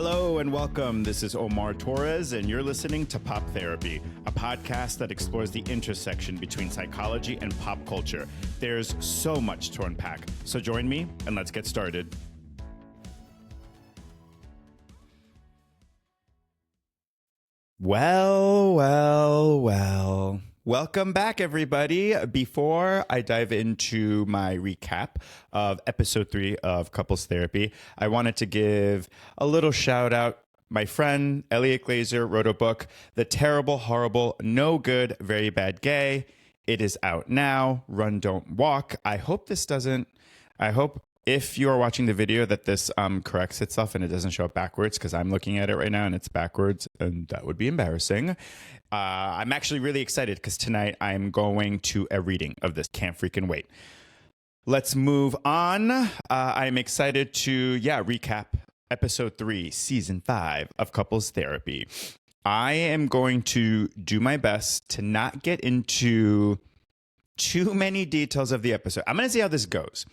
Hello and welcome. This is Omar Torres, and you're listening to Pop Therapy, a podcast that explores the intersection between psychology and pop culture. There's so much to unpack, so join me and let's get started. Well. Welcome back, everybody. Before I dive into my recap of episode 3 of Couples Therapy, I wanted to give a little shout out. My friend Elliot Glazer wrote a book, The Terrible, Horrible, No Good, Very Bad Gay. It is out now. Run, don't walk. I hope if you are watching the video that this corrects itself and it doesn't show up backwards, because I'm looking at it right now and it's backwards and that would be embarrassing. I'm actually really excited because tonight I'm going to a reading of this. Can't freaking wait. Let's move on. I'm excited to, recap episode 3, season 5 of Couples Therapy. I am going to do my best to not get into too many details of the episode. I'm going to see how this goes.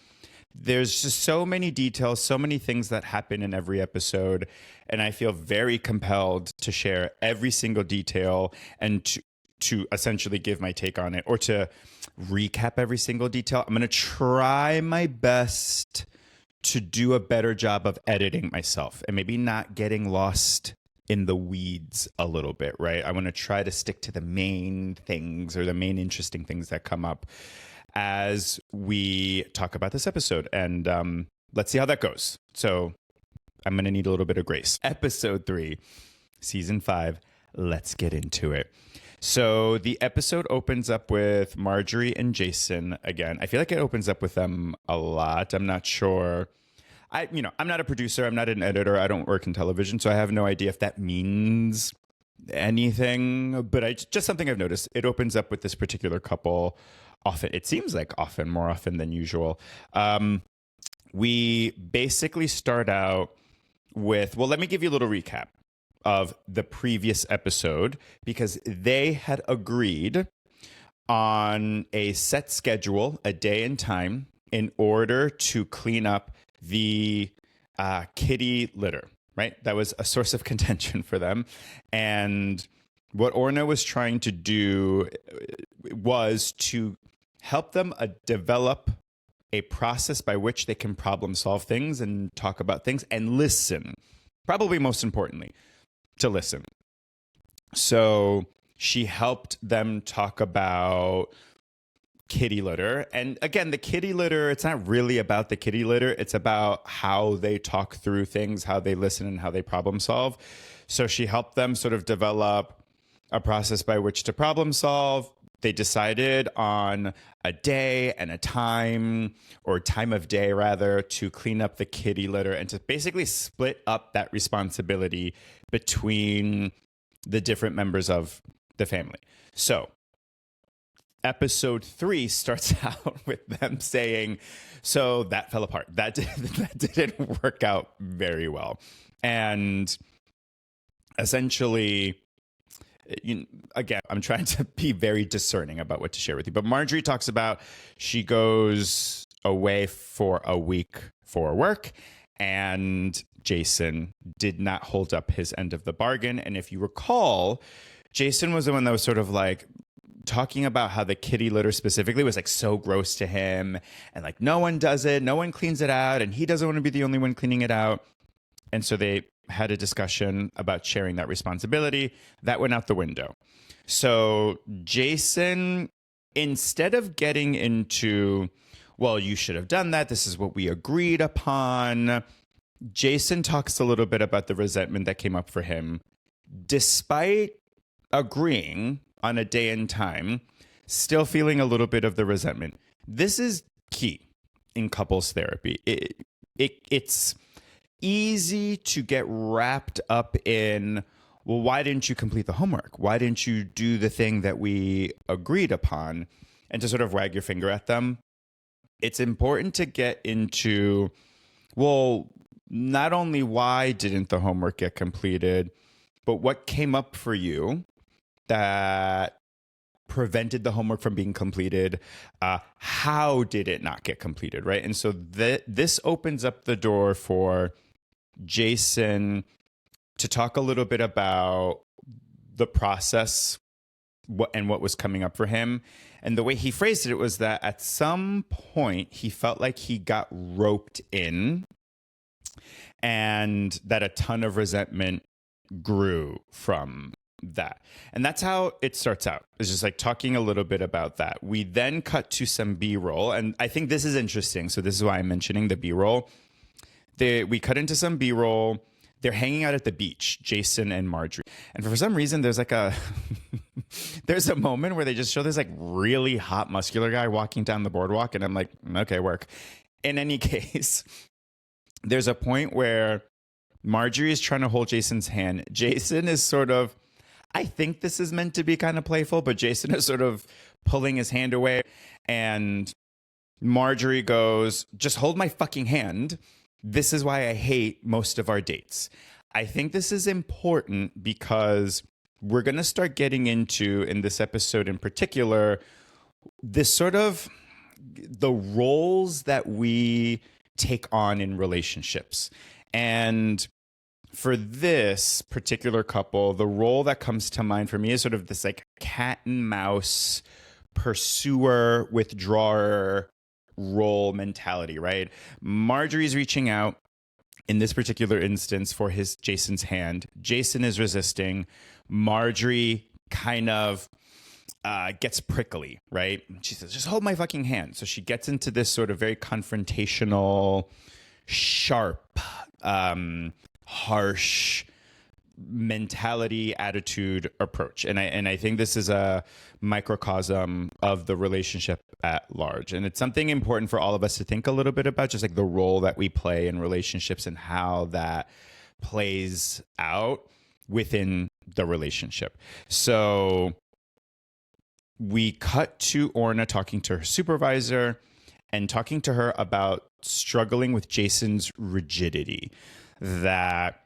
There's just so many details, so many things that happen in every episode, and I feel very compelled to share every single detail and to essentially give my take on it, or to recap every single detail. I'm going to try my best to do a better job of editing myself and maybe not getting lost in the weeds a little bit, right? I want to try to stick to the main things or the main interesting things that come up as we talk about this episode, and let's see how that goes. So I'm going to need a little bit of grace. Episode 3, season 5, let's get into it. So the episode opens up with Marjorie and Jason again. I feel like it opens up with them a lot. I'm not sure. I'm not a producer. I'm not an editor. I don't work in television, so I have no idea if that means anything, but just something I've noticed. It opens up with this particular couple. Often, it seems like more often than usual. We basically start out with, let me give you a little recap of the previous episode, because they had agreed on a set schedule, a day and time, in order to clean up the kitty litter, right? That was a source of contention for them. And what Orna was trying to do was to help them develop a process by which they can problem solve things and talk about things and listen. Probably most importantly, to listen. So she helped them talk about kitty litter. And again, the kitty litter, it's not really about the kitty litter. It's about how they talk through things, how they listen, and how they problem solve. So she helped them sort of develop a process by which to problem solve. They decided on a day and a time, or time of day rather, to clean up the kitty litter and to basically split up that responsibility between the different members of the family. So episode 3 starts out with them saying, so that fell apart. That didn't work out very well. And essentially, again, I'm trying to be very discerning about what to share with you. But Marjorie talks about she goes away for a week for work, and Jason did not hold up his end of the bargain. And if you recall, Jason was the one that was sort of like talking about how the kitty litter specifically was like so gross to him, and like no one does it, no one cleans it out, and he doesn't want to be the only one cleaning it out. And so they had a discussion about sharing that responsibility. That went out the window. So Jason, instead of getting into, well, you should have done that, this is what we agreed upon, Jason talks a little bit about the resentment that came up for him. Despite agreeing on a day and time, still feeling a little bit of the resentment. This is key in couples therapy. It's easy to get wrapped up in, well, why didn't you complete the homework? Why didn't you do the thing that we agreed upon? And to sort of wag your finger at them. It's important to get into, well, not only why didn't the homework get completed, but what came up for you that prevented the homework from being completed? How did it not get completed, right? And so this opens up the door for Jason to talk a little bit about the process what was coming up for him. And the way he phrased it was that at some point he felt like he got roped in and that a ton of resentment grew from that. And that's how it starts out. It's just like talking a little bit about that. We then cut to some B-roll. And I think this is interesting. So this is why I'm mentioning the B-roll. We cut into some B-roll. They're hanging out at the beach, Jason and Marjorie. And for some reason, there's like there's a moment where they just show this like really hot muscular guy walking down the boardwalk. And I'm like, okay, work. In any case, there's a point where Marjorie is trying to hold Jason's hand. Jason is sort of, I think this is meant to be kind of playful, but Jason is sort of pulling his hand away. And Marjorie goes, just hold my fucking hand. This is why I hate most of our dates. I think this is important because we're going to start getting into, in this episode in particular, this sort of the roles that we take on in relationships. And for this particular couple, the role that comes to mind for me is sort of this like cat and mouse pursuer, withdrawer role mentality, right? Marjorie's reaching out in this particular instance for Jason's hand. Jason is resisting. Marjorie kind of gets prickly, right? She says, just hold my fucking hand. So she gets into this sort of very confrontational, sharp, harsh mentality, attitude, approach. And I think this is a microcosm of the relationship at large. And it's something important for all of us to think a little bit about, just like the role that we play in relationships and how that plays out within the relationship. So we cut to Orna talking to her supervisor and talking to her about struggling with Jason's rigidity, that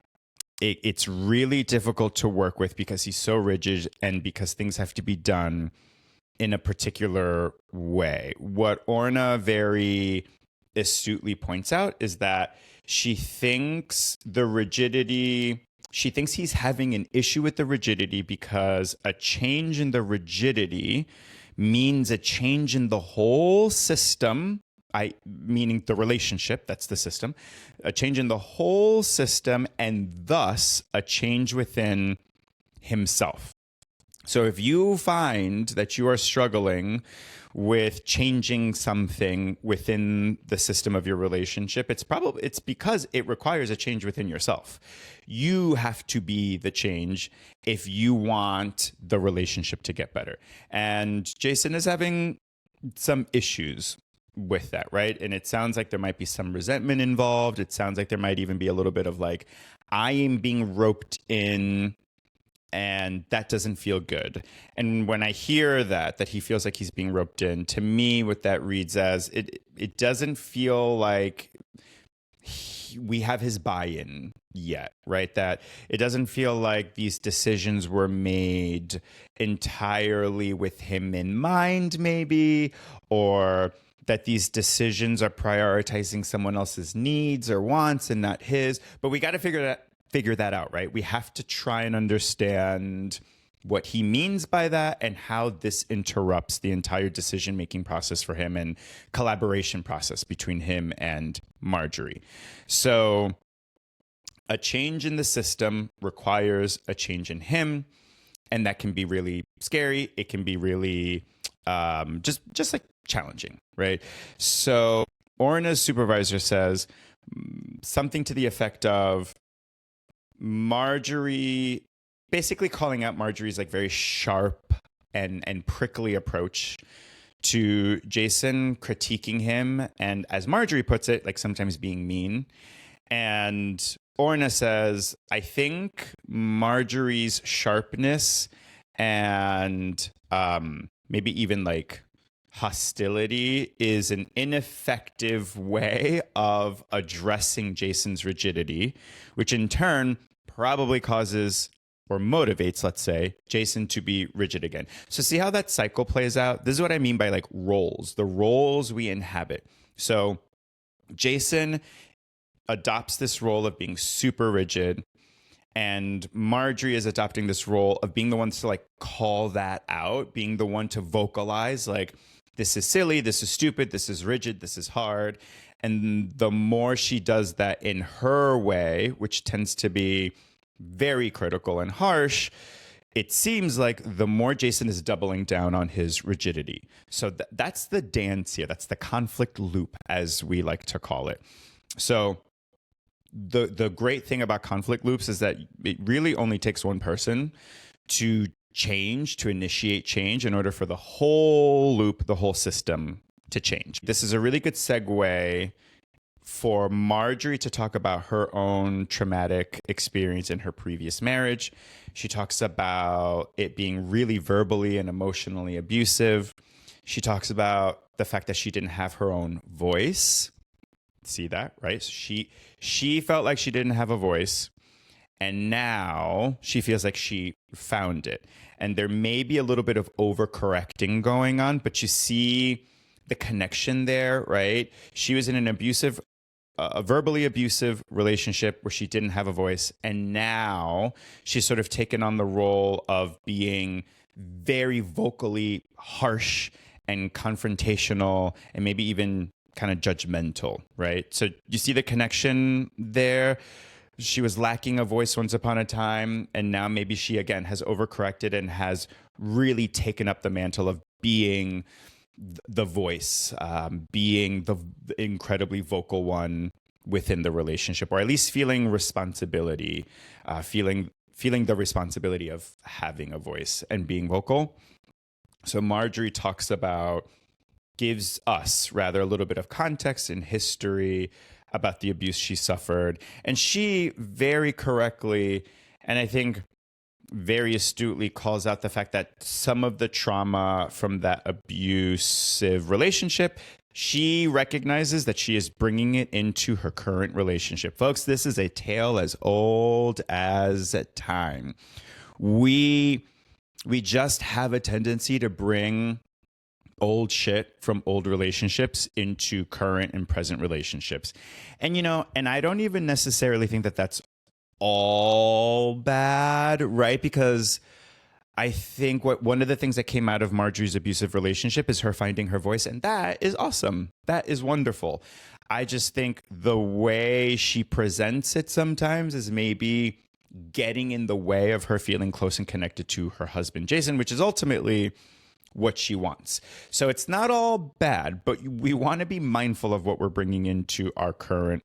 it's really difficult to work with because he's so rigid and because things have to be done in a particular way. What Orna very astutely points out is that she thinks he's having an issue with the rigidity because a change in the rigidity means a change in the whole system, meaning the relationship, that's the system, a change in the whole system, and thus a change within himself. So if you find that you are struggling with changing something within the system of your relationship, it's because it requires a change within yourself. You have to be the change if you want the relationship to get better. And Jason is having some issues with that, right? And it sounds like there might be some resentment involved. It sounds like there might even be a little bit of like, I am being roped in and that doesn't feel good. And when I hear that he feels like he's being roped in, to me, what that reads as, it doesn't feel like we have his buy-in yet, right? That it doesn't feel like these decisions were made entirely with him in mind, maybe, or that these decisions are prioritizing someone else's needs or wants and not his. But we got to figure that out, right? We have to try and understand what he means by that and how this interrupts the entire decision-making process for him and collaboration process between him and Marjorie. So a change in the system requires a change in him, and that can be really scary. It can be really just like challenging, right? So Orna's supervisor says something to the effect of Marjorie, basically calling out Marjorie's like very sharp and prickly approach to Jason, critiquing him, and as Marjorie puts it, like sometimes being mean. And Orna says, I think Marjorie's sharpness and maybe even like hostility is an ineffective way of addressing Jason's rigidity, which in turn probably causes or motivates, let's say, Jason to be rigid again. So see how that cycle plays out? This is what I mean by like roles, the roles we inhabit. So Jason adopts this role of being super rigid, And Marjorie is adopting this role of being the one to like call that out, being the one to vocalize like, this is silly, this is stupid, this is rigid, this is hard. And the more she does that in her way, which tends to be very critical and harsh, it seems like the more Jason is doubling down on his rigidity. So that's the dance here. That's the conflict loop, as we like to call it. So the great thing about conflict loops is that it really only takes one person to change, to initiate change in order for the whole loop, the whole system to change. This is a really good segue for Marjorie to talk about her own traumatic experience in her previous marriage. She talks about it being really verbally and emotionally abusive. She talks about the fact that she didn't have her own voice. See that, right? She felt like she didn't have a voice, and now she feels like she found it. And there may be a little bit of overcorrecting going on, but you see the connection there, right? She was in an abusive, a verbally abusive relationship where she didn't have a voice, and now she's sort of taken on the role of being very vocally harsh and confrontational and maybe even kind of judgmental, right? So you see the connection there. She was lacking a voice once upon a time, and now maybe she again has overcorrected and has really taken up the mantle of being the voice, being the incredibly vocal one within the relationship, or at least feeling responsibility, feeling the responsibility of having a voice and being vocal. So Marjorie gives us rather a little bit of context and history about the abuse she suffered. And she very correctly, and I think very astutely, calls out the fact that some of the trauma from that abusive relationship, she recognizes that she is bringing it into her current relationship. Folks, this is a tale as old as time. We just have a tendency to bring old shit from old relationships into current and present relationships. And, and I don't even necessarily think that that's all bad, right? Because I think one of the things that came out of Marjorie's abusive relationship is her finding her voice. And that is awesome. That is wonderful. I just think the way she presents it sometimes is maybe getting in the way of her feeling close and connected to her husband, Jason, which is ultimately what she wants. So it's not all bad, but we want to be mindful of what we're bringing into our current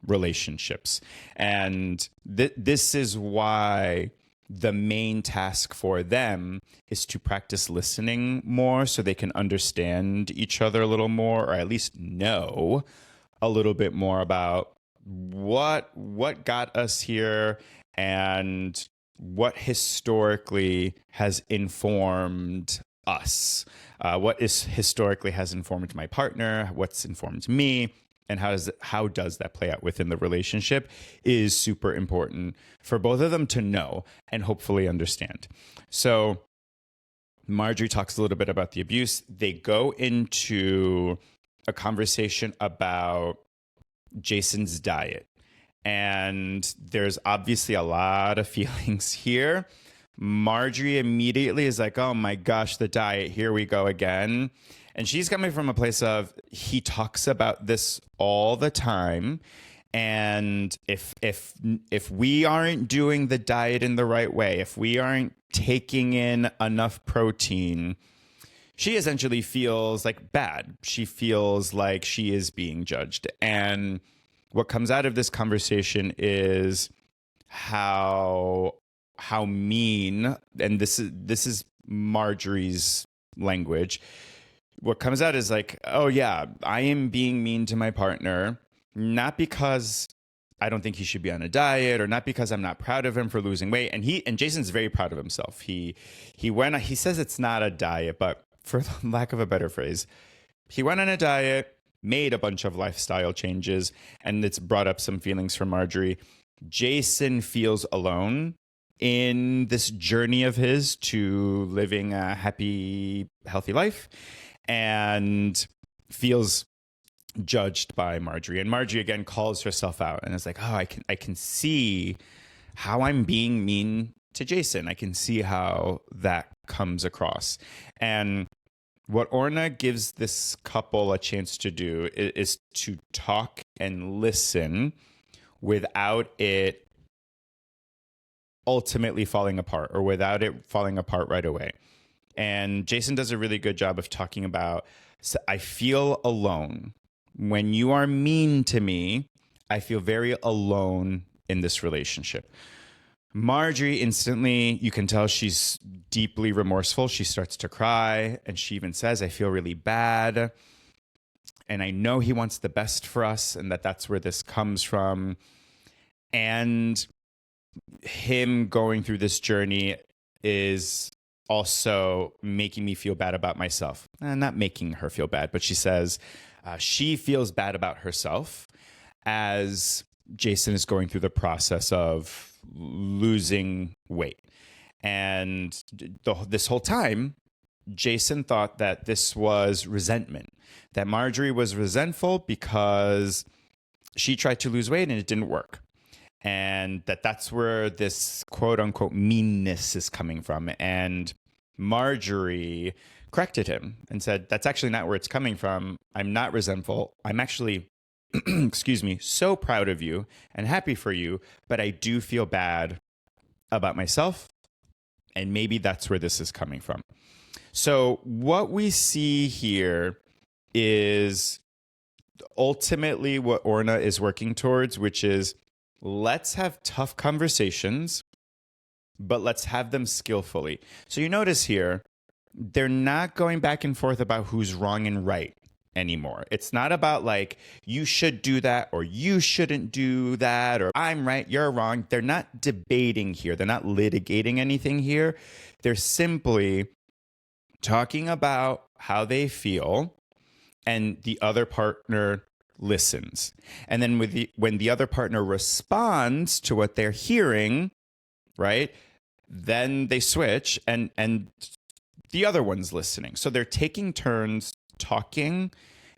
relationships. And this is why the main task for them is to practice listening more so they can understand each other a little more, or at least know a little bit more about what got us here and what historically has informed us, what is historically has informed my partner, what's informed me, and how does that play out within the relationship is super important for both of them to know and hopefully understand. So Marjorie talks a little bit about the abuse. They go into a conversation about Jason's diet, and there's obviously a lot of feelings here. Marjorie immediately is like, oh my gosh, the diet, here we go again. And she's coming from a place of, he talks about this all the time. And if we aren't doing the diet in the right way, if we aren't taking in enough protein, she essentially feels like bad. She feels like she is being judged. And what comes out of this conversation is how mean, and this is Marjorie's language. What comes out is like, oh yeah, I am being mean to my partner, not because I don't think he should be on a diet, or not because I'm not proud of him for losing weight. And Jason's very proud of himself. He says it's not a diet, but for lack of a better phrase, he went on a diet, made a bunch of lifestyle changes, and it's brought up some feelings for Marjorie. Jason feels alone in this journey of his to living a happy, healthy life, and feels judged by Marjorie. And Marjorie again calls herself out and is like, oh, I can see how I'm being mean to Jason. I can see how that comes across. And what Orna gives this couple a chance to do is to talk and listen without it ultimately falling apart, or without it falling apart right away. And Jason does a really good job of talking about, I feel alone. When you are mean to me, I feel very alone in this relationship. Marjorie instantly, you can tell she's deeply remorseful. She starts to cry, and she even says, I feel really bad. And I know he wants the best for us, and that's where this comes from. And him going through this journey is also making me feel bad about myself. Not making her feel bad, but she says she feels bad about herself as Jason is going through the process of losing weight. And this whole time, Jason thought that this was resentment, that Marjorie was resentful because she tried to lose weight and it didn't work. And that's where this quote unquote meanness is coming from. And Marjorie corrected him and said, that's actually not where it's coming from. I'm not resentful. I'm actually, excuse me, so proud of you and happy for you, but I do feel bad about myself. And maybe that's where this is coming from. So what we see here is ultimately what Orna is working towards, which is, let's have tough conversations, but let's have them skillfully. So you notice here, they're not going back and forth about who's wrong and right anymore. It's not about like, you should do that or you shouldn't do that, or I'm right, you're wrong. They're not debating here. They're not litigating anything here. They're simply talking about how they feel, and the other partner listens. And then when the other partner responds to what they're hearing, right, then they switch and the other one's listening. So they're taking turns talking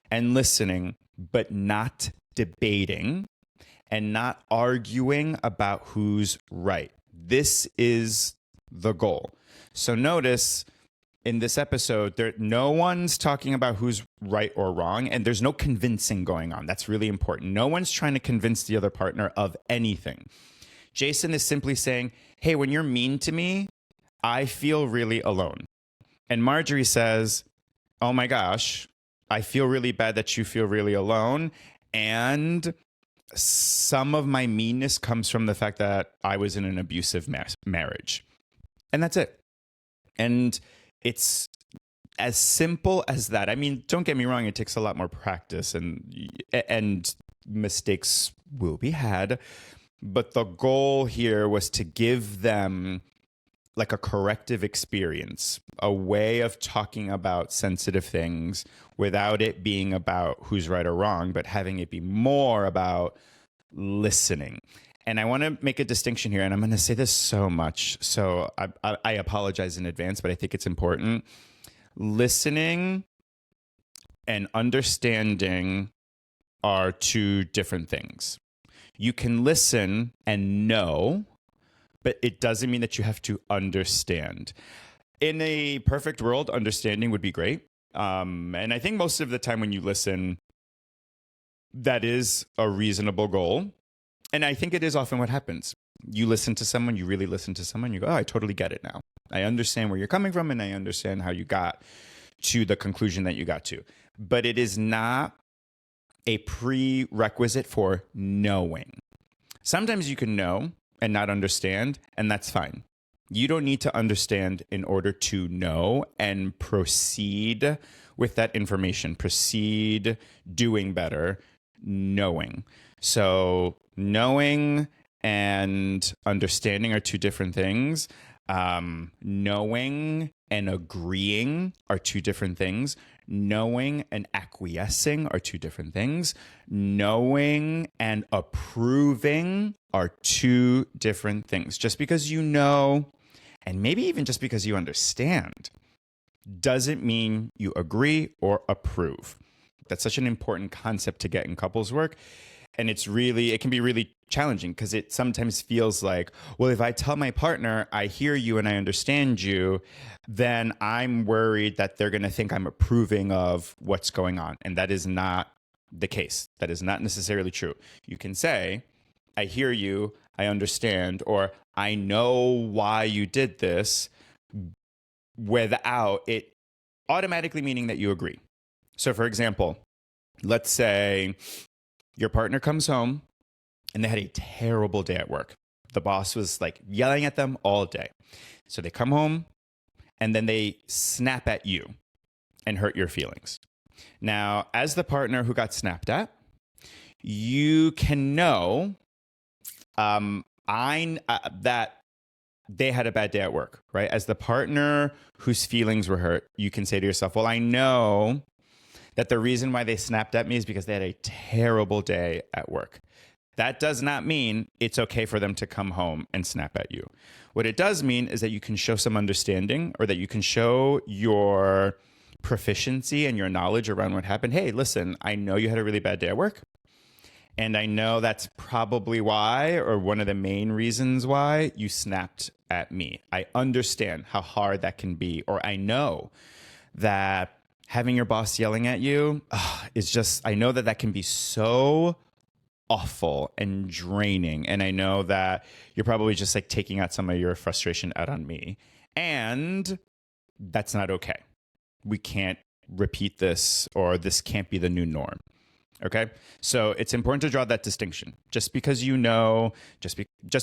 and listening, but not debating and not arguing about who's right. This is the goal. So notice in this episode, no one's talking about who's right or wrong, and there's no convincing going on. That's really important. No one's trying to convince the other partner of anything. Jason is simply saying, hey, when you're mean to me, I feel really alone. And Marjorie says, oh my gosh, I feel really bad that you feel really alone. And some of my meanness comes from the fact that I was in an abusive marriage. And that's it. And it's as simple as that. I mean, don't get me wrong, it takes a lot more practice and mistakes will be had. But the goal here was to give them like a corrective experience, a way of talking about sensitive things without it being about who's right or wrong, but having it be more about listening. And I want to make a distinction here, and I'm going to say this so much, so I apologize in advance, but I think it's important. Listening and understanding are two different things. You can listen and know, but it doesn't mean that you have to understand. In a perfect world, understanding would be great. And I think most of the time when you listen, that is a reasonable goal. And I think it is often what happens. You listen to someone, you really listen to someone, you go, oh, I totally get it now. I understand where you're coming from, and I understand how you got to the conclusion that you got to. But it is not a prerequisite for knowing. Sometimes you can know and not understand, and that's fine. You don't need to understand in order to know and proceed with that information, proceed doing better, knowing. So knowing and understanding are two different things. Knowing and agreeing are two different things. Knowing and acquiescing are two different things. Knowing and approving are two different things. Just because you know, and maybe even just because you understand, doesn't mean you agree or approve. That's such an important concept to get in couples work. And it can be really challenging because it sometimes feels like, well, if I tell my partner, I hear you and I understand you, then I'm worried that they're going to think I'm approving of what's going on. And that is not the case. That is not necessarily true. You can say, I hear you, I understand, or I know why you did this, without it automatically meaning that you agree. So, for example, let's say your partner comes home and they had a terrible day at work. The boss was like yelling at them all day. So they come home and then they snap at you and hurt your feelings. Now, as the partner who got snapped at, you can know that they had a bad day at work, right? As the partner whose feelings were hurt, you can say to yourself, well, I know that the reason why they snapped at me is because they had a terrible day at work. That does not mean it's okay for them to come home and snap at you. What it does mean is that you can show some understanding, or that you can show your proficiency and your knowledge around what happened. Hey, listen, I know you had a really bad day at work. And I know that's probably why, or one of the main reasons why, you snapped at me. I understand how hard that can be. Or I know that having your boss yelling at you is just, I know that that can be so awful and draining. And I know that you're probably just like taking out some of your frustration out on me. And that's not okay. We can't repeat this, or this can't be the new norm. Okay, so it's important to draw that distinction. Just because you know, just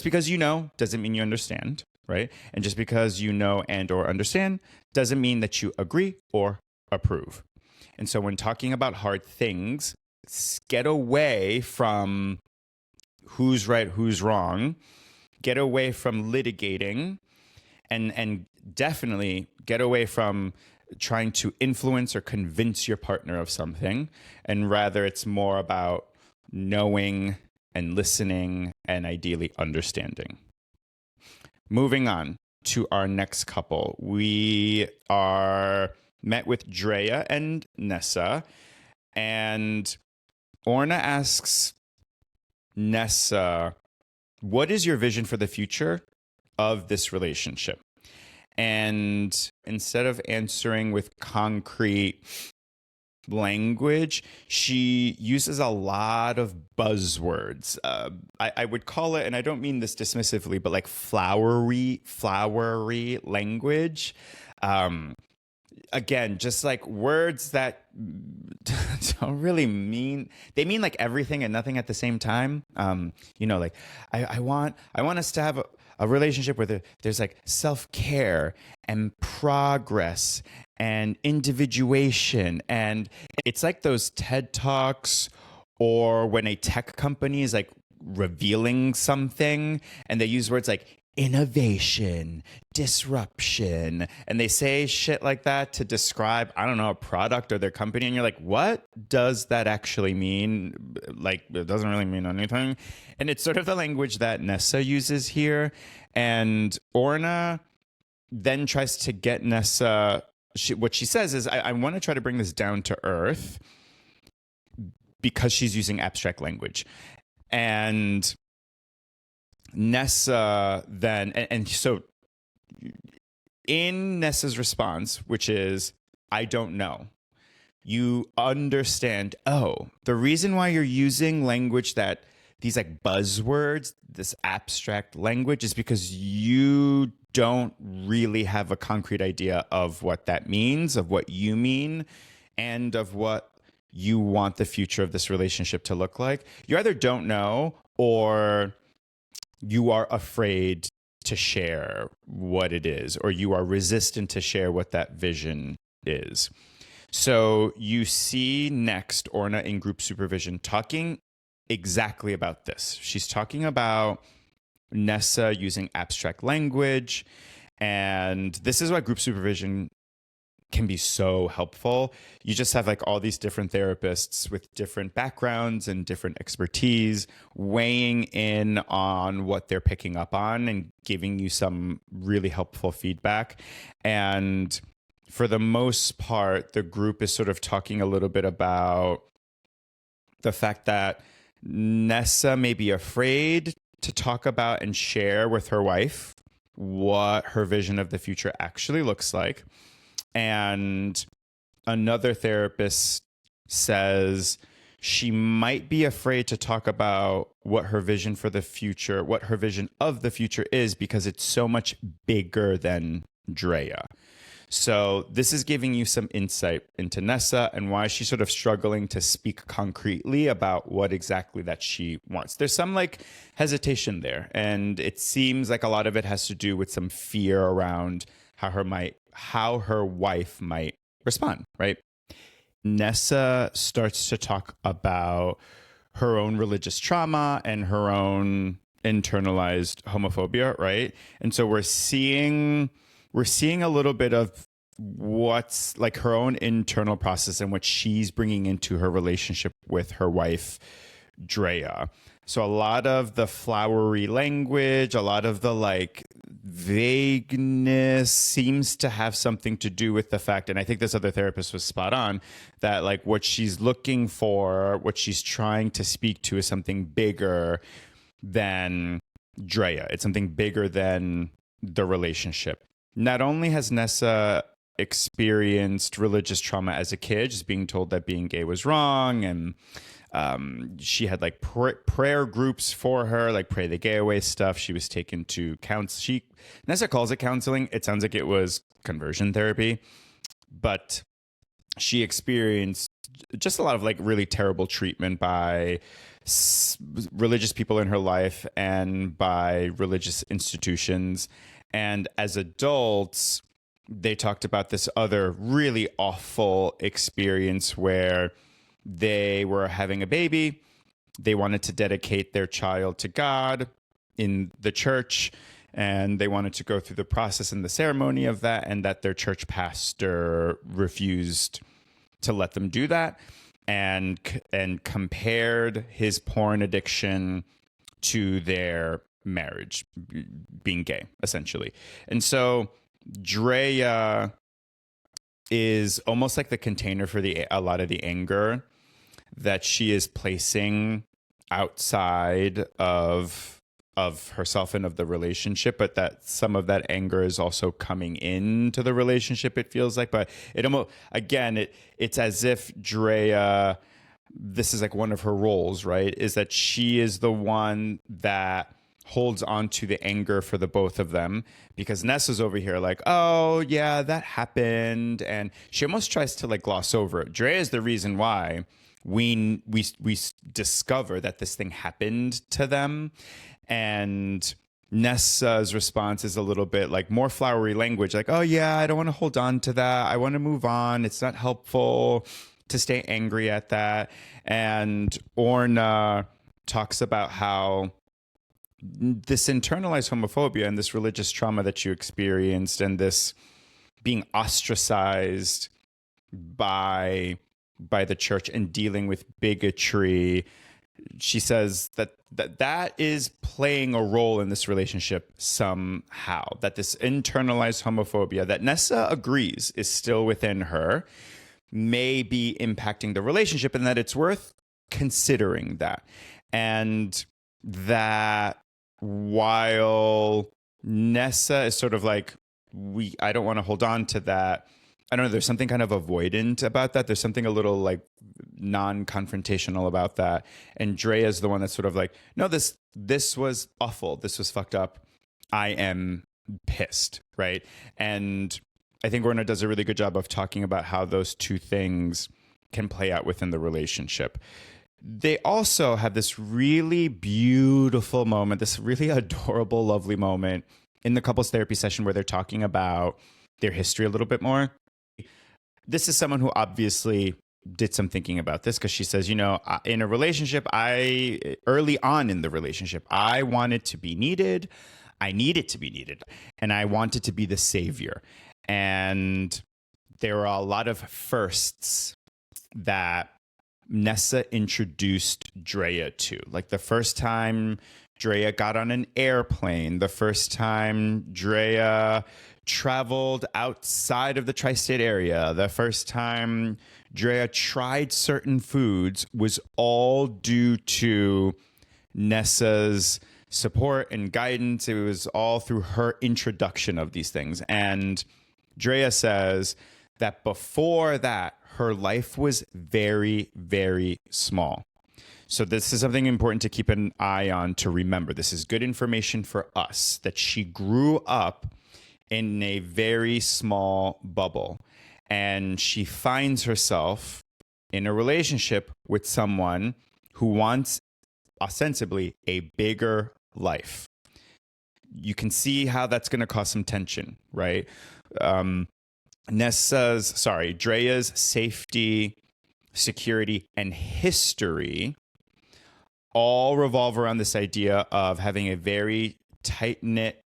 because you know doesn't mean you understand, right? And just because you know and or understand doesn't mean that you agree or approve. And so when talking about hard things, get away from who's right, who's wrong. Get away from litigating, and definitely get away from trying to influence or convince your partner of something, and rather it's more about knowing and listening and ideally understanding. Moving on to our next couple. We are met with Drea and Nessa, and Orna asks Nessa, what is your vision for the future of this relationship? And instead of answering with concrete language, she uses a lot of buzzwords. I would call it, and I don't mean this dismissively, but like flowery language. Again, just like words that don't really mean, they mean like everything and nothing at the same time. Like I want us to have a relationship where there's like self-care and progress and individuation. And it's like those TED Talks, or when a tech company is like revealing something and they use words like innovation, disruption, and they say shit like that to describe, I don't know, a product or their company. And you're like, what does that actually mean? Like, it doesn't really mean anything. And it's sort of the language that Nessa uses here. And Orna then tries to get Nessa, what she says is, I want to try to bring this down to earth, because she's using abstract language. And Nessa then, and so in Nessa's response, which is, I don't know, you understand, oh, the reason why you're using language that these like buzzwords, this abstract language, is because you don't really have a concrete idea of what that means, of what you mean, and of what you want the future of this relationship to look like. You either don't know, or you are afraid to share what it is, or you are resistant to share what that vision is. So you see next Orna in group supervision talking exactly about this. She's talking about Nessa using abstract language. And this is why group supervision can be so helpful. You just have like all these different therapists with different backgrounds and different expertise weighing in on what they're picking up on and giving you some really helpful feedback. And for the most part, the group is sort of talking a little bit about the fact that Nessa may be afraid to talk about and share with her wife what her vision of the future actually looks like. And another therapist says she might be afraid to talk about what her vision for the future, what her vision of the future is, because it's so much bigger than Drea. So this is giving you some insight into Nessa and why she's sort of struggling to speak concretely about what exactly that she wants. There's some like hesitation there, and it seems like a lot of it has to do with some fear around how her wife might respond, right? Nessa starts to talk about her own religious trauma and her own internalized homophobia, right? And so we're seeing a little bit of what's like her own internal process and what she's bringing into her relationship with her wife, Drea. So a lot of the flowery language, a lot of the like vagueness seems to have something to do with the fact, and I think this other therapist was spot on, that like what she's looking for, what she's trying to speak to is something bigger than Drea. It's something bigger than the relationship. Not only has Nessa experienced religious trauma as a kid, just being told that being gay was wrong, and she had like prayer groups for her, like Pray the Gay Away stuff. She was taken to Nessa calls it counseling. It sounds like it was conversion therapy, but she experienced just a lot of like really terrible treatment by religious people in her life and by religious institutions. And as adults, they talked about this other really awful experience where they were having a baby. They wanted to dedicate their child to God in the church, and they wanted to go through the process and the ceremony of that, and that their church pastor refused to let them do that, and compared his porn addiction to their marriage, being gay, essentially. And so Drea is almost like the container for a lot of the anger that she is placing outside of herself and of the relationship, but that some of that anger is also coming into the relationship, it feels like. But it almost, again, it's as if Drea, this is like one of her roles, right? Is that she is the one that holds on to the anger for the both of them, because Nessa's over here like, oh yeah, that happened, and she almost tries to like gloss over it. Drea is the reason why we discover that this thing happened to them, and Nessa's response is a little bit like more flowery language, like, oh yeah, I don't want to hold on to that, I want to move on, it's not helpful to stay angry at that. And Orna talks about how this internalized homophobia and this religious trauma that you experienced, and this being ostracized by the church and dealing with bigotry, she says that is playing a role in this relationship somehow, that this internalized homophobia that Nessa agrees is still within her may be impacting the relationship, and that it's worth considering that. And that while Nessa is sort of like, I don't want to hold on to that, I don't know, there's something kind of avoidant about that. There's something a little like non-confrontational about that. And Drea is the one that's sort of like, no, this was awful. This was fucked up. I am pissed, right? And I think Orna does a really good job of talking about how those two things can play out within the relationship. They also have this really beautiful moment, this really adorable, lovely moment in the couples therapy session where they're talking about their history a little bit more. This is someone who obviously did some thinking about this, because she says, you know, in a relationship, early on in the relationship, I wanted to be needed. I needed to be needed. And I wanted to be the savior. And there were a lot of firsts that Nessa introduced Drea to. Like the first time Drea got on an airplane, the first time Drea traveled outside of the tri-state area, the first time Drea tried certain foods was all due to Nessa's support and guidance. It was all through her introduction of these things. And Drea says that before that, her life was very, very small. So this is something important to keep an eye on, to remember. This is good information for us, that she grew up in a very small bubble, and she finds herself in a relationship with someone who wants ostensibly a bigger life. You can see how that's going to cause some tension, right? Drea's safety, security, and history all revolve around this idea of having a very tight-knit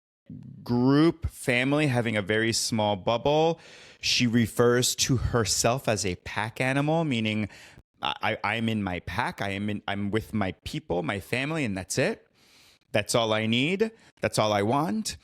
group, family, having a very small bubble. She refers to herself as a pack animal, meaning I'm in my pack. I'm with my people, my family, and that's it. That's all I need. That's all I want.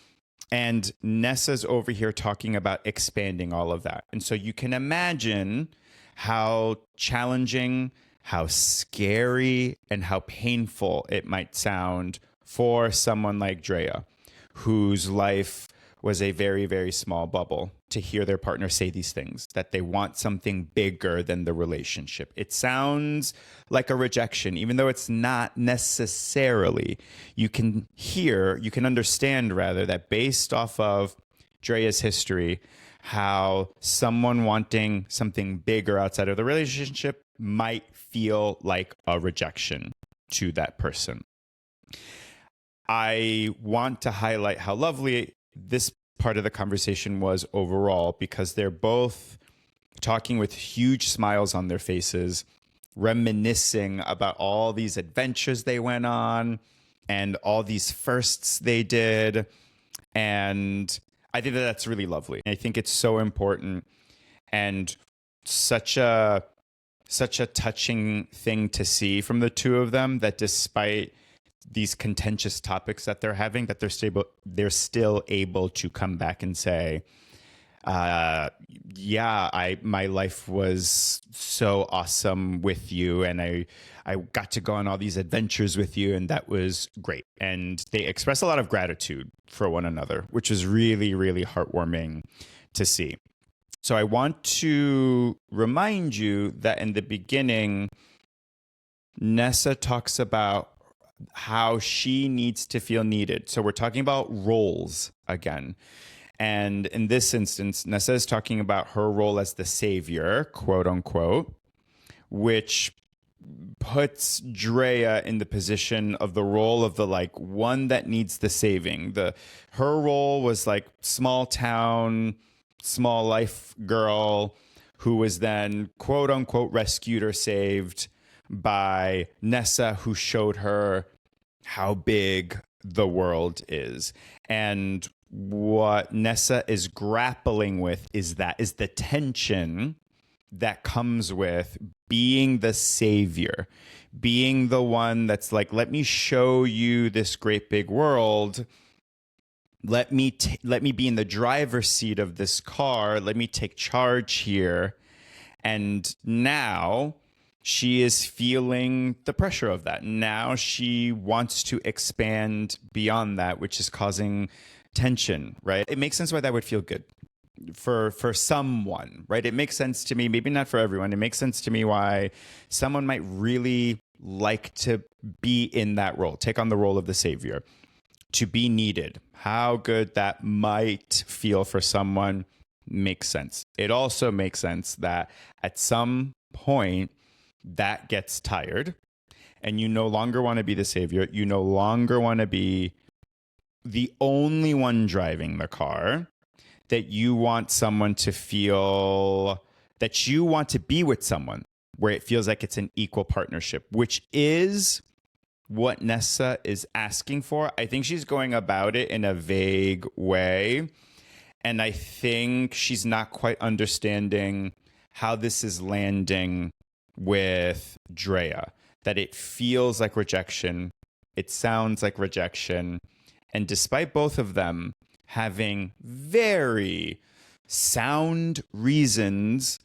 And Nessa's over here talking about expanding all of that. And so you can imagine how challenging, how scary, and how painful it might sound for someone like Drea, whose life was a very, very small bubble, to hear their partner say these things, that they want something bigger than the relationship. It sounds like a rejection, even though it's not necessarily. You can understand rather, that based off of Drea's history, how someone wanting something bigger outside of the relationship might feel like a rejection to that person. I want to highlight how lovely this part of the conversation was overall, because they're both talking with huge smiles on their faces, reminiscing about all these adventures they went on and all these firsts they did. And I think that that's really lovely. I think it's so important and such a touching thing to see from the two of them, that despite these contentious topics that they're having, that they're still able to come back and say, my life was so awesome with you, and I got to go on all these adventures with you, and that was great. And they express a lot of gratitude for one another, which is really, really heartwarming to see. So I want to remind you that in the beginning, Nessa talks about how she needs to feel needed. So we're talking about roles again. And in this instance, Nessa is talking about her role as the savior, quote unquote, which puts Drea in the position of the role of the one that needs the saving. Her role was like small town, small life girl who was then quote unquote rescued or saved by Nessa, who showed her how big the world is. And what Nessa is grappling with is the tension that comes with being the savior, being the one that's like, let me show you this great big world. Let me be in the driver's seat of this car. Let me take charge here. And now she is feeling the pressure of that. Now she wants to expand beyond that, which is causing tension, right? It makes sense why that would feel good for someone, right? It makes sense to me, maybe not for everyone. It makes sense to me why someone might really like to be in that role, take on the role of the savior, to be needed. How good that might feel for someone makes sense. It also makes sense that at some point that gets tired and you no longer want to be the savior. You no longer want to be the only one driving the car, that you want someone to feel that you want to be with someone where it feels like it's an equal partnership, which is what Nessa is asking for. I think she's going about it in a vague way. And I think she's not quite understanding how this is landing with Drea, that it feels like rejection. It sounds like rejection. And despite both of them having very sound reasons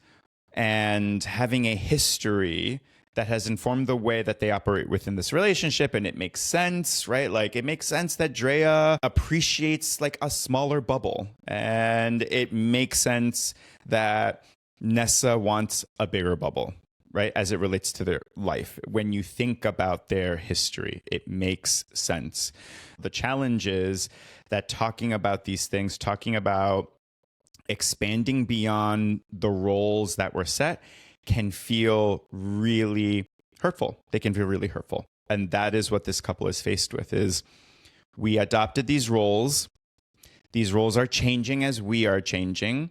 and having a history that has informed the way that they operate within this relationship. And it makes sense, right? Like it makes sense that Drea appreciates like a smaller bubble. And it makes sense that Nessa wants a bigger bubble, right? As it relates to their life. When you think about their history, it makes sense. The challenge is that talking about these things, talking about expanding beyond the roles that were set can feel really hurtful. They can feel really hurtful. And that is what this couple is faced with is we adopted these roles. These roles are changing as we are changing.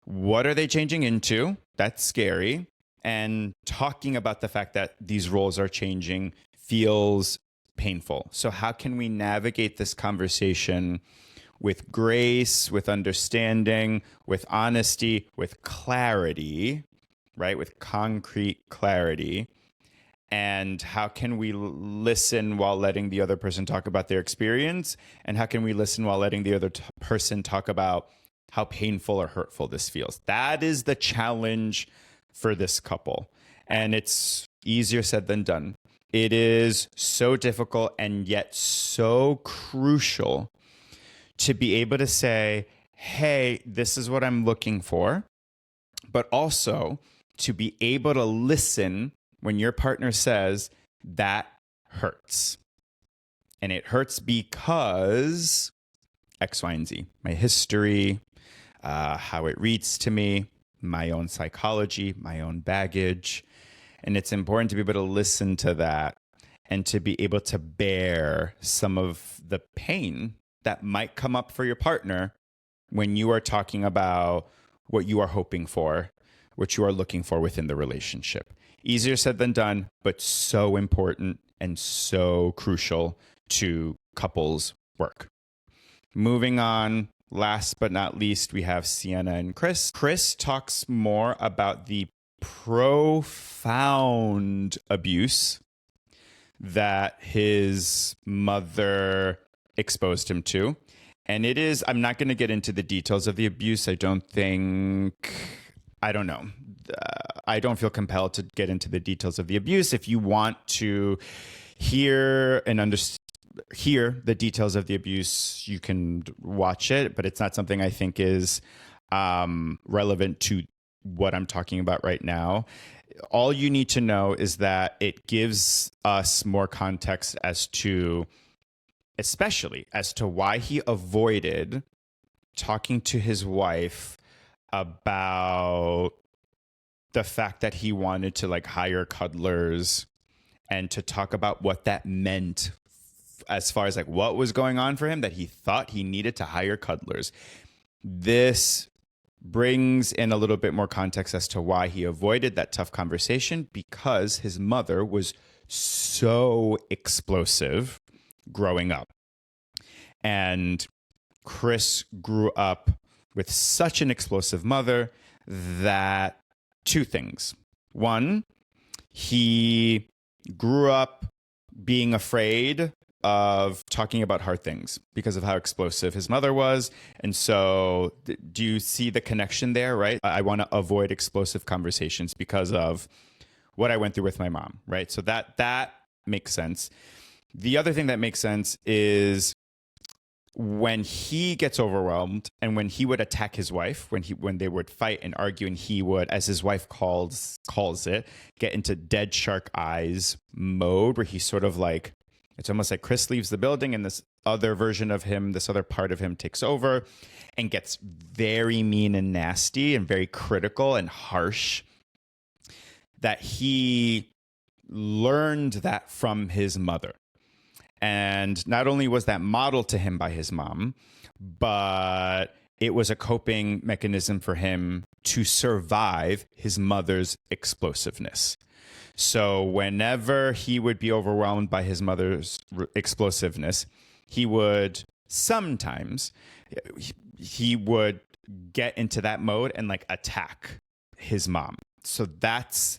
What are they changing into? That's scary. And talking about the fact that these roles are changing feels painful. So how can we navigate this conversation with grace, with understanding, with honesty, with clarity, right? With concrete clarity. And how can we listen while letting the other person talk about their experience? And how can we listen while letting the other person talk about how painful or hurtful this feels? That is the challenge for this couple. And it's easier said than done. It is so difficult and yet so crucial to be able to say, hey, this is what I'm looking for, but also to be able to listen when your partner says that hurts. And it hurts because X, Y, and Z, my history, how it reads to me, my own psychology, my own baggage. And it's important to be able to listen to that and to be able to bear some of the pain that might come up for your partner when you are talking about what you are hoping for, what you are looking for within the relationship. Easier said than done, but so important and so crucial to couples' work. Moving on, last but not least, we have Sienna and Chris. Chris talks more about the profound abuse that his mother exposed him to. And it is, I'm not going to get into the details of the abuse. I don't know. I don't feel compelled to get into the details of the abuse. If you want to hear and hear the details of the abuse, you can watch it, but it's not something I think is relevant to what I'm talking about right now. All you need to know is that it gives us more context especially as to why he avoided talking to his wife about the fact that he wanted to like hire cuddlers and to talk about what that meant as far as like what was going on for him, that he thought he needed to hire cuddlers. This brings in a little bit more context as to why he avoided that tough conversation, because his mother was so explosive growing up. And Chris grew up with such an explosive mother that two things. One, he grew up being afraid of talking about hard things because of how explosive his mother was. And so do you see the connection there, right? I want to avoid explosive conversations because of what I went through with my mom, right? So that makes sense. The other thing that makes sense is when he gets overwhelmed and when he would attack his wife, when they would fight and argue, and he would, as his wife calls it, get into dead shark eyes mode, where he's sort of like, it's almost like Chris leaves the building and this other version of him, this other part of him takes over and gets very mean and nasty and very critical and harsh. That he learned that from his mother. And not only was that modeled to him by his mom, but it was a coping mechanism for him to survive his mother's explosiveness. So whenever he would be overwhelmed by his mother's explosiveness, he would sometimes, he would get into that mode and like attack his mom. So that's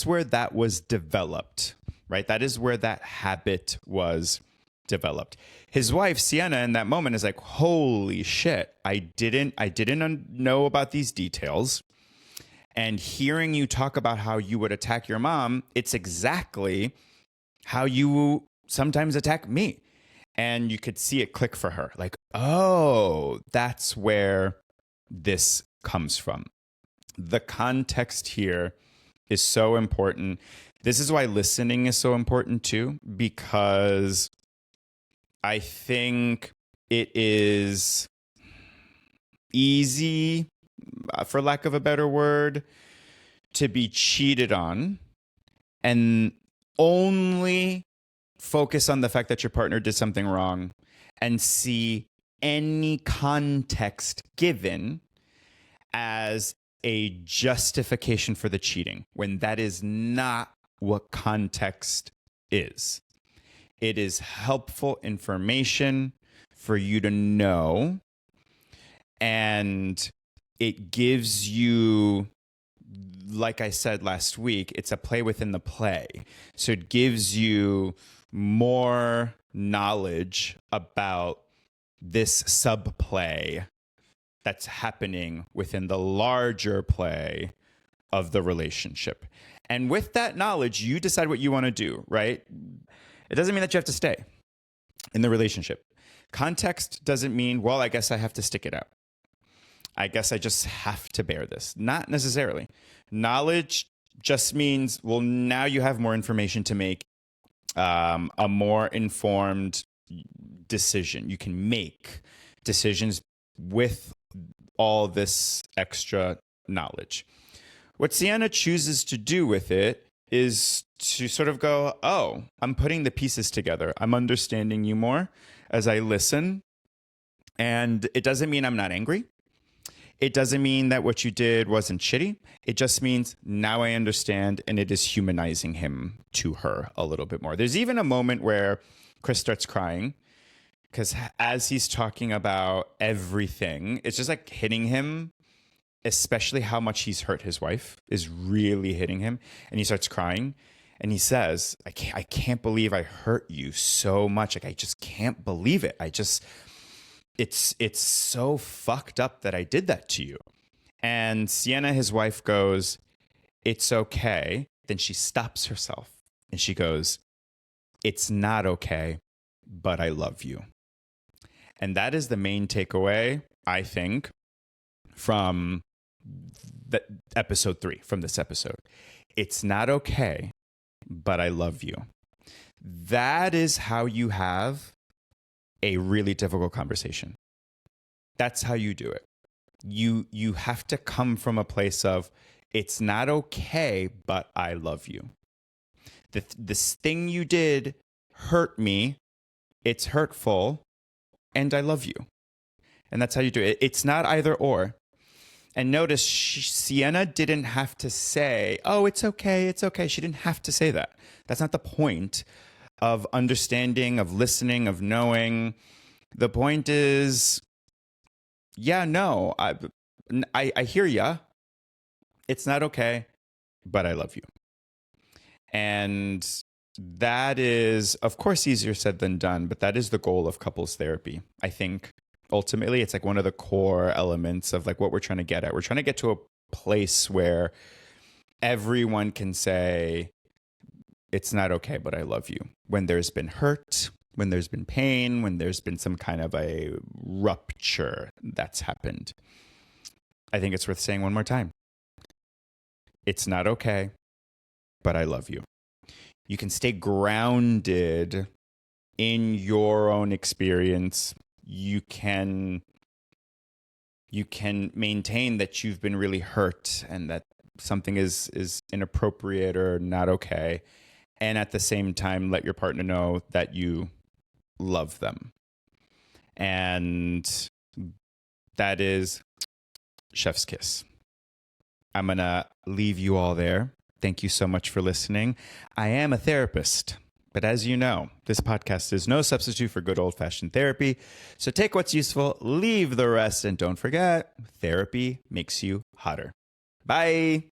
where that was developed, right? That is where that habit was developed. His wife, Sienna, in that moment is like, holy shit, I didn't know about these details. And hearing you talk about how you would attack your mom, it's exactly how you sometimes attack me. And you could see it click for her. Like, oh, that's where this comes from. The context here is so important. This is why listening is so important too, because I think it is easy, for lack of a better word, to be cheated on and only focus on the fact that your partner did something wrong and see any context given as a justification for the cheating, when that is not what context is. It is helpful information for you to know, and it gives you, like I said last week, it's a play within the play. So it gives you more knowledge about this subplay that's happening within the larger play of the relationship. And with that knowledge, you decide what you want to do, right? It doesn't mean that you have to stay in the relationship. Context doesn't mean, well, I guess I have to stick it out. I guess I just have to bear this. Not necessarily. Knowledge just means, well, now you have more information to make a more informed decision. You can make decisions with all this extra knowledge. What Sienna chooses to do with it is to sort of go, oh, I'm putting the pieces together. I'm understanding you more as I listen. And it doesn't mean I'm not angry. It doesn't mean that what you did wasn't shitty. It just means now I understand, and it is humanizing him to her a little bit more. There's even a moment where Chris starts crying because as he's talking about everything, it's just like hitting him, especially how much he's hurt his wife is really hitting him. And he starts crying and he says, I can't believe I hurt you so much. Like, I just can't believe it. It's so fucked up that I did that to you. And Sienna, his wife, goes, it's okay. Then she stops herself and she goes, it's not okay, but I love you. And that is the main takeaway, I think, from episode 3, from this episode. It's not okay, but I love you. That is how you have a really difficult conversation. That's how you do it. You have to come from a place of, it's not okay, but I love you. This thing you did hurt me. It's hurtful, and I love you. And that's how you do it. It's not either or. And notice Sienna didn't have to say, oh, it's okay, it's okay. She didn't have to say that. That's not the point of understanding, of listening, of knowing. The point is, yeah, no, I hear ya. It's not okay, but I love you. And that is, of course, easier said than done, but that is the goal of couples therapy. I think ultimately it's like one of the core elements of like what we're trying to get at. We're trying to get to a place where everyone can say, it's not okay, but I love you. When there's been hurt, when there's been pain, when there's been some kind of a rupture that's happened. I think it's worth saying one more time. It's not okay, but I love you. You can stay grounded in your own experience. You can maintain that you've been really hurt and that something is inappropriate or not okay. And at the same time, let your partner know that you love them. And that is chef's kiss. I'm going to leave you all there. Thank you so much for listening. I am a therapist, but as you know, this podcast is no substitute for good old-fashioned therapy. So take what's useful, leave the rest, and don't forget, therapy makes you hotter. Bye.